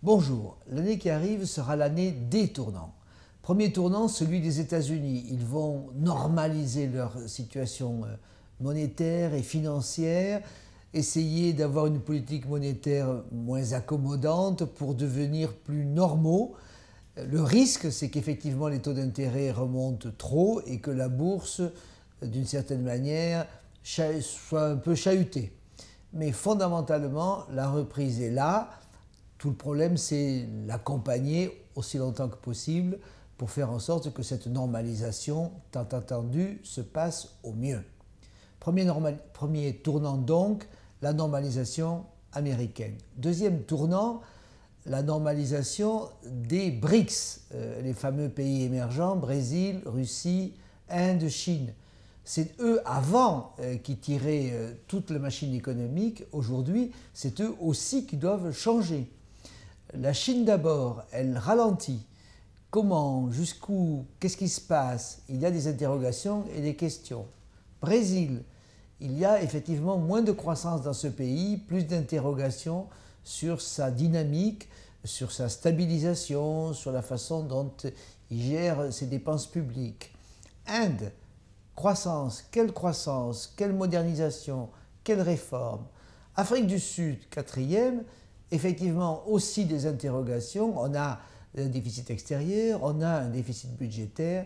Bonjour, l'année qui arrive sera l'année des tournants. Premier tournant, celui des États-Unis. Ils vont normaliser leur situation monétaire et financière, essayer d'avoir une politique monétaire moins accommodante pour devenir plus normaux. Le risque, c'est qu'effectivement les taux d'intérêt remontent trop et que la bourse, d'une certaine manière, soit un peu chahutée. Mais fondamentalement, la reprise est là. Tout le problème, c'est l'accompagner aussi longtemps que possible pour faire en sorte que cette normalisation, tant attendue, se passe au mieux. Premier tournant donc, la normalisation américaine. Deuxième tournant, la normalisation des BRICS, les fameux pays émergents, Brésil, Russie, Inde, Chine. C'est eux avant qui tiraient toute la machine économique. Aujourd'hui, c'est eux aussi qui doivent changer. La Chine d'abord, elle ralentit. Comment, jusqu'où, qu'est-ce qui se passe? Il y a des interrogations et des questions. Brésil, il y a effectivement moins de croissance dans ce pays, plus d'interrogations sur sa dynamique, sur sa stabilisation, sur la façon dont il gère ses dépenses publiques. Inde, croissance, quelle modernisation, quelle réforme. Afrique du Sud, quatrième, effectivement aussi des interrogations. On a un déficit extérieur, on a un déficit budgétaire.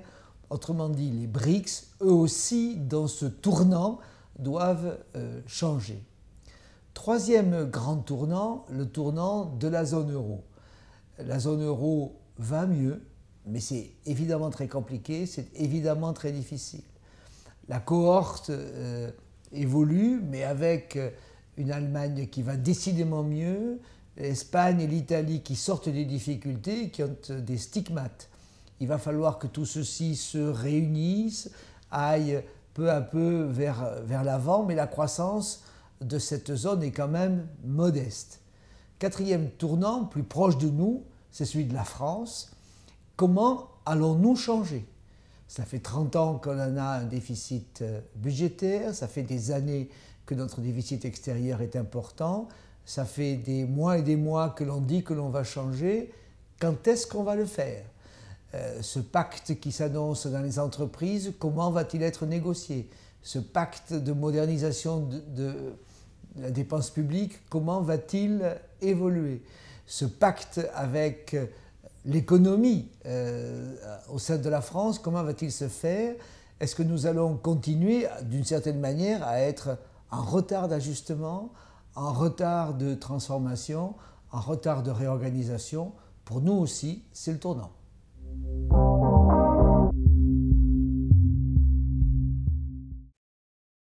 Autrement dit, les BRICS, eux aussi, dans ce tournant, doivent changer. Troisième grand tournant, le tournant de la zone euro. La zone euro va mieux, mais c'est évidemment très compliqué, c'est évidemment très difficile. La cohorte évolue, mais avec une Allemagne qui va décidément mieux, l'Espagne et l'Italie qui sortent des difficultés, qui ont des stigmates. Il va falloir que tout ceci se réunisse, aille peu à peu vers l'avant, mais la croissance de cette zone est quand même modeste. Quatrième tournant, plus proche de nous, c'est celui de la France. Comment allons-nous changer? Ça fait 30 ans qu'on en a un déficit budgétaire, ça fait des années que notre déficit extérieur est important, ça fait des mois et des mois que l'on dit que l'on va changer. Quand est-ce qu'on va le faire? Ce pacte qui s'annonce dans les entreprises, comment va-t-il être négocié? Ce pacte de modernisation de la dépense publique, comment va-t-il évoluer? Ce pacte avec l'économie au sein de la France, comment va-t-il se faire? Est-ce que nous allons continuer d'une certaine manière à être en retard d'ajustement, en retard de transformation, en retard de réorganisation? Pour nous aussi, c'est le tournant.